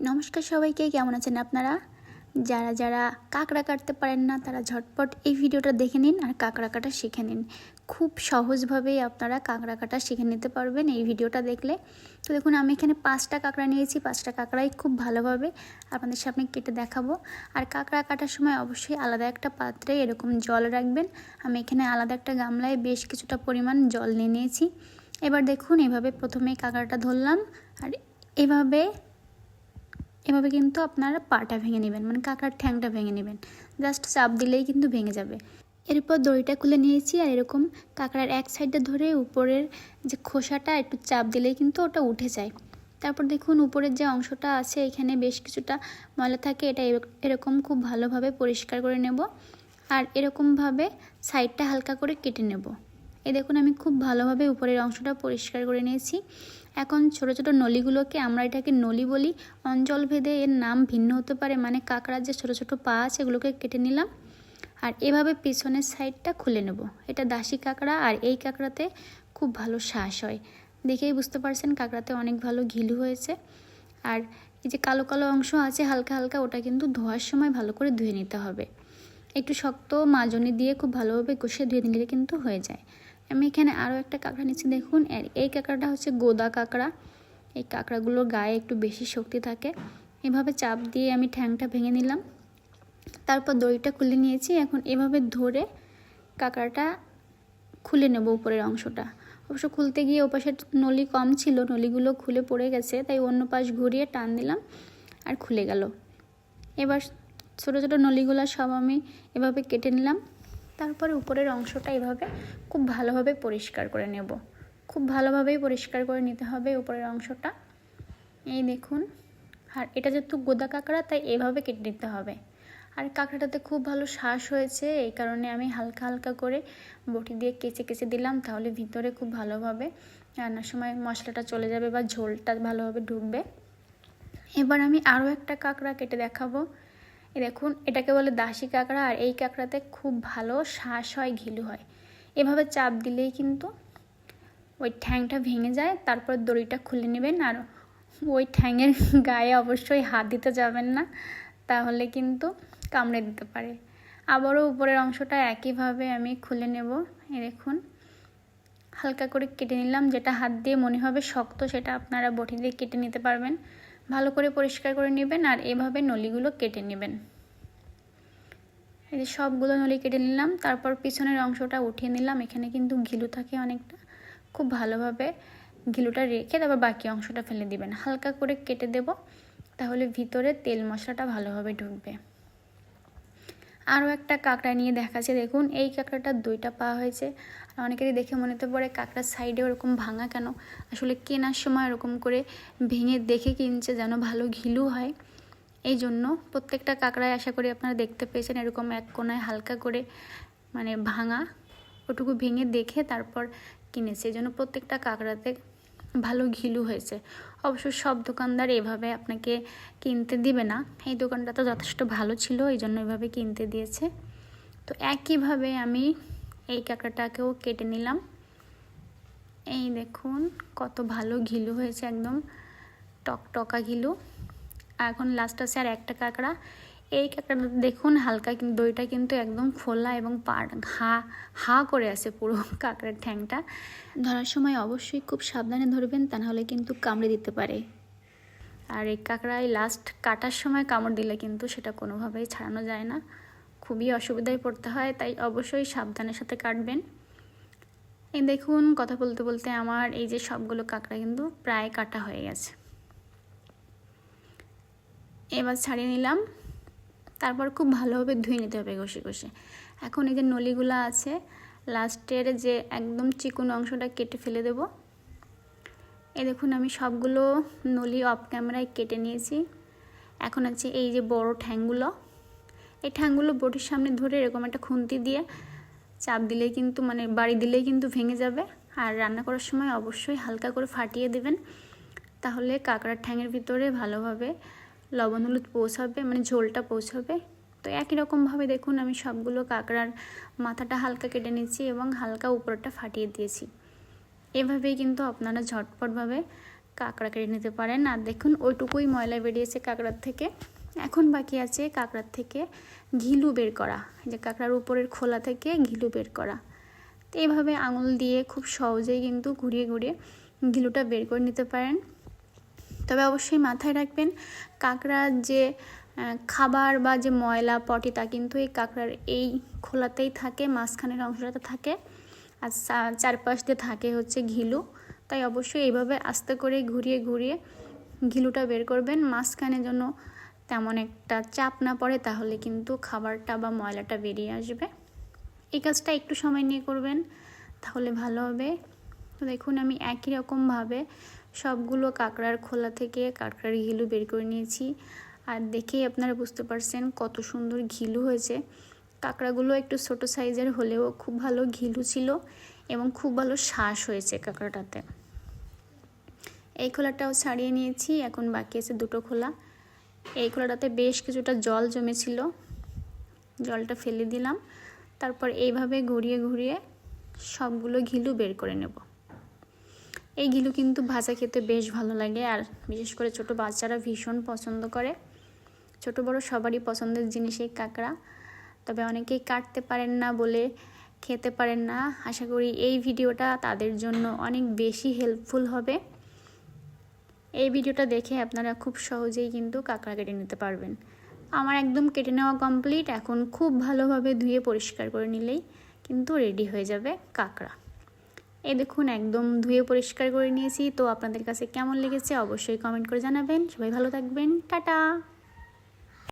নমস্কার সবাইকে, কেমন আছেন আপনারা? যারা যারা কাঁকড়া কাটতে পারেন না তারা ঝটপট এই ভিডিওটা দেখে নিন আর কাঁকড়া কাটা শিখে নিন। খুব সহজভাবেই আপনারা কাঁকড়া কাটা শিখে নিতে পারবেন এই ভিডিওটা দেখলে। তো দেখুন, আমি এখানে 5টা কাঁকড়া নিয়েছি। 5টা কাঁকড়াই খুব ভালোভাবে আপনাদের সামনে কেটে দেখাবো। আর কাঁকড়া কাটার সময় অবশ্যই আলাদা একটা পাত্রে এরকম জল রাখবেন। আমি এখানে আলাদা একটা গামলায় বেশ কিছুটা পরিমাণ জল নিয়ে নিয়েছি। এবার দেখুন, এভাবে প্রথমে কাঁকড়াটা ধরলাম আর এভাবে কিন্তু আপনারা পাটা ভেঙে নেবেন, মানে কাঁকড়ার ঠ্যাংটা ভেঙে নেবেন। জাস্ট চাপ দিলেই কিন্তু ভেঙে যাবে। এরপর দড়িটা খুলে নিয়েছি আর এরকম কাঁকড়ার এক সাইডে ধরে উপরের যে খোসাটা একটু চাপ দিলেই কিন্তু ওটা উঠে যায়। তারপর দেখুন, উপরের যে অংশটা আছে এখানে বেশ কিছুটা ময়লা থাকে, এটা এরকম খুব ভালোভাবে পরিষ্কার করে নেব। আর এরকমভাবে সাইডটা হালকা করে কেটে নেব। এই দেখুন, আমি খুব ভালোভাবে উপরের অংশটা পরিষ্কার করে নিয়েছি। এখন ছোট ছোট নলিগুলোকে, আমরা এটাকে নলি বলি, অঞ্চল ভেদে এর নাম ভিন্ন হতে পারে, মানে কাঁকড়ার যে ছোট ছোট পা আছে এগুলোকে কেটে নিলাম। আর এভাবে পিছনের সাইডটা খুলে নেব। এটা দাসি কাঁকড়া আর এই কাঁকড়াতে খুব ভালো শ্বাস হয়, দেখেই বুঝতে পারছেন কাঁকড়াতে অনেক ভালো ঘিলু হয়েছে। আর এই যে কালো কালো অংশ আছে হালকা হালকা, ওটা কিন্তু ধোয়ার সময় ভালো করে ধুয়ে নিতে হবে। একটু শক্ত মাজনি দিয়ে খুব ভালোভাবে কষে ধুয়ে নিলে কিন্তু হয়ে যায়। আমি এখানে আরও একটা কাঁকড়া নিচ্ছি। দেখুন, এই কাঁকড়াটা হচ্ছে গোদা কাঁকড়া। এই কাঁকড়াগুলোর গায়ে একটু বেশি শক্তি থাকে। এভাবে চাপ দিয়ে আমি ঠ্যাংটা ভেঙে নিলাম। তারপর দড়িটা খুলে নিয়েছি। এখন এভাবে ধরে কাঁকড়াটা খুলে নেব উপরের অংশটা। অবশ্য খুলতে গিয়ে ওপাশে নলি কম ছিল, নলিগুলো খুলে পড়ে গেছে, তাই অন্য পাশ ঘুরিয়ে টান দিলাম আর খুলে গেল। এবার ছোটো ছোটো নলিগুলো সব আমি এভাবে কেটে নিলাম। তারপরে উপরের অংশটা এভাবে খুব ভালোভাবে পরিষ্কার করে নেব। খুব ভালোভাবেই পরিষ্কার করে নিতে হবে উপরের অংশটা। এই দেখুন, আর এটা যেহেতু গোদা কাঁকড়া তাই এভাবে কেটে নিতে হবে। আর কাঁকড়াটাতে খুব ভালো শ্বাস হয়েছে, এই কারণে আমি হালকা হালকা করে বটি দিয়ে কেচে কেচে দিলাম, তাহলে ভিতরে খুব ভালোভাবে রান্নার সময় মশলাটা চলে যাবে বা ঝোলটা ভালোভাবে ঢুকবে। এবার আমি আরও একটা কাঁকড়া কেটে দেখাবো। দেখুন, এটাকে বলে দাসি কাঁকড়া আর এই কাঁকড়াতে খুব ভালো শ্বাস হয়, ঘিলু হয়। এভাবে চাপ দিলেই কিন্তু ওই ঠ্যাংটা ভেঙে যায়। তারপর দড়িটা খুলে নেবেন আর ওই ঠ্যাংয়ের গায়ে অবশ্যই হাত দিতে যাবেন না, তাহলে কিন্তু কামড়ে দিতে পারে। আবারও উপরের অংশটা একইভাবে আমি খুলে নেব। এই দেখুন, হালকা করে কেটে নিলাম। যেটা হাত দিয়ে মনে হবে শক্ত সেটা আপনারা বটি দিয়ে কেটে নিতে পারবেন। ভালো করে পরিষ্কার করে নেবেন আর এভাবে নলিগুলো কেটে নেবেন। এই যে সবগুলো নলি কেটে নিলাম। তারপর পিছনের অংশটা উঠিয়ে নিলাম। এখানে কিন্তু ঘিলু থাকে অনেকটা, খুব ভালোভাবে ঘিলুটা রেখে তারপর বাকি অংশটা ফেলে দিবেন। হালকা করে কেটে দেব, তাহলে ভিতরে তেল মশলাটা ভালোভাবে ঢুকবে। আরও একটা কাঁকড়া নিয়ে দেখাচ্ছে। দেখুন, এই কাঁকড়াটার 2টা পা হয়েছে। আর অনেকেরই দেখে মনে হতে পারে কাঁকড়ার সাইডে ওরকম ভাঙা কেন। আসলে কেনার সময় ওরকম করে ভেঙে দেখে কিনছে যেন ভালো ঘিলু হয়। এই জন্য প্রত্যেকটা কাঁকড়ায় আশা করি আপনারা দেখতে পেয়েছেন এরকম এক কোনায় হালকা করে মানে ভাঙা, ওটুকু ভেঙে দেখে তারপর কিনেছে। এই জন্য প্রত্যেকটা কাঁকড়াতে ভালো ঘিলু হয়েছে। অবশ্য সব দোকানদার এভাবে আপনাকে কিনতে দিবে না। এই দোকানটা তো যথেষ্ট ভালো ছিল, এই জন্য এভাবে কিনতে দিয়েছে। তো একইভাবে আমি এই কাঁকড়াটাকেও কেটে নিলাম। এই দেখুন কত ভালো ঘিলু হয়েছে, একদম টকটকা ঘিলু। এখন লাস্ট আছে আর একটা কাঁকড়া। এই কাঁকড়াটা দেখুন হালকা, কিন্তু দইটা কিন্তু একদম খোলা এবং হা করে আছে পুরো কাঁকড়ার ঠ্যাংটা। ধরার সময় অবশ্যই খুব সাবধানে ধরবেন, তা নাহলে কিন্তু কামড়ে দিতে পারে। আর এই কাঁকড়ায় লাস্ট কাটার সময় কামড় দিলে কিন্তু সেটা কোনোভাবেই ছাড়ানো যায় না, খুবই অসুবিধায় পড়তে হয়, তাই অবশ্যই সাবধানের সাথে কাটবেন। এই দেখুন, কথা বলতে বলতে আমার এই যে সবগুলো কাঁকড়া কিন্তু প্রায় কাটা হয়ে গেছে। এবার ছাড়িয়ে নিলাম। তারপর খুব ভালোভাবে ধুয়ে নিতে হবে ঘষে ঘষে। এখন এই যে নলিগুলো আছে লাস্টের যে একদম চিকন অংশটা কেটে ফেলে দেব। এই দেখুন, আমি সবগুলো নলি অফ ক্যামেরায় কেটে নিয়েছি। এখন আছে এই যে বড় ঠ্যাংগুলো, এই ঠ্যাংগুলো বটির সামনে ধরে এরকম একটা খুন্তি দিয়ে চাপ দিলেই কিন্তু, মানে বাড়ি দিলেই কিন্তু ভেঙে যাবে। আর রান্না করার সময় অবশ্যই হালকা করে ফাটিয়ে দেবেন, তাহলে কাঁকড়ার ঠ্যাংয়ের ভিতরে ভালোভাবে লবণ হলুদ পৌঁছাবে, মানে ঝোলটা পৌঁছাবে। তো একই রকমভাবে দেখুন আমি সবগুলো কাঁকড়ার মাথাটা হালকা কেটে নিচ্ছি এবং হালকা উপরটা ফাটিয়ে দিয়েছি। এভাবেই কিন্তু আপনারা ঝটপটভাবে কাঁকড়া কেটে নিতে পারেন। আর দেখুন ওইটুকুই ময়লা বেরিয়েছে কাঁকড়ার থেকে। এখন বাকি আছে কাঁকড়ার থেকে ঘিলু বের করা, যে কাঁকড়ার উপরের খোলা থেকে ঘিলু বের করা। তো এইভাবে আঙুল দিয়ে খুব সহজেই কিন্তু ঘুরিয়ে ঘুরিয়ে ঘিলুটা বের করে নিতে পারেন। তবে অবশ্যই মাথায় রাখবেন, কাঁকড়ার যে খাবার বা যে ময়লা পটি তা কিন্তু এই কাঁকড়ার এই খোলাতেই থাকে, মাঝখানের অংশটাতে থাকে, আর চারপাশ দিয়ে থাকে হচ্ছে ঘিলু। তাই অবশ্যই এইভাবে আস্তে করে ঘুরিয়ে ঘুরিয়ে ঘিলুটা বের করবেন, মাঝখানে যেন তেমন একটা চাপ না পড়ে, তাহলে কিন্তু খাবারটা বা ময়লাটা বেরিয়ে আসবে। এই কাজটা একটু সময় নিয়ে করবেন, তাহলে ভালো হবে। তো দেখুন আমি একই রকমভাবে সবগুলো কাঁকড়ার খোলা থেকে কাঁকড়ার ঘিলু বের করে নিয়েছি। আর দেখেই আপনারা বুঝতে পারছেন কত সুন্দর ঘিলু হয়েছে। কাঁকড়াগুলো একটু ছোট সাইজের হলেও খুব ভালো ঘিলু ছিল এবং খুব ভালো শ্বাস হয়েছে কাঁকড়াটাতে। এই খোলাটাও ছাড়িয়ে নিয়েছি, এখন বাকি আছে দুটো খোলা। এই খোলাটাতে বেশ কিছুটা জল জমেছিল, জলটা ফেলে দিলাম। তারপর এইভাবে ঘুরিয়ে ঘুরিয়ে সবগুলো ঘিলু বের করে নেব। এই ঘিলু কিন্তু ভাজা খেতে বেশ ভালো লাগে, আর বিশেষ করে ছোট বাচ্চারা ভীষণ পছন্দ করে। ছোট বড় সবারই পছন্দের জিনিস এই কাঁকড়া। তবে অনেকেই কাটতে পারেন না বলে খেতে পারেন না। আশা করি এই ভিডিওটা তাদের জন্য অনেক বেশি হেল্পফুল হবে। এই ভিডিওটা দেখে আপনারা খুব সহজেই কিন্তু কাঁকড়া কেটে নিতে পারবেন। আমার একদম কেটে নেওয়া কমপ্লিট। এখন খুব ভালোভাবে ধুয়ে পরিষ্কার করে নিলেই কিন্তু রেডি হয়ে যাবে কাঁকড়া। এই দেখুন একদম ধুয়ে পরিষ্কার করে নিয়েছি। তো আপনাদের কাছে কেমন লেগেছে অবশ্যই কমেন্ট করে জানাবেন। সবাই ভালো থাকবেন, টাটা।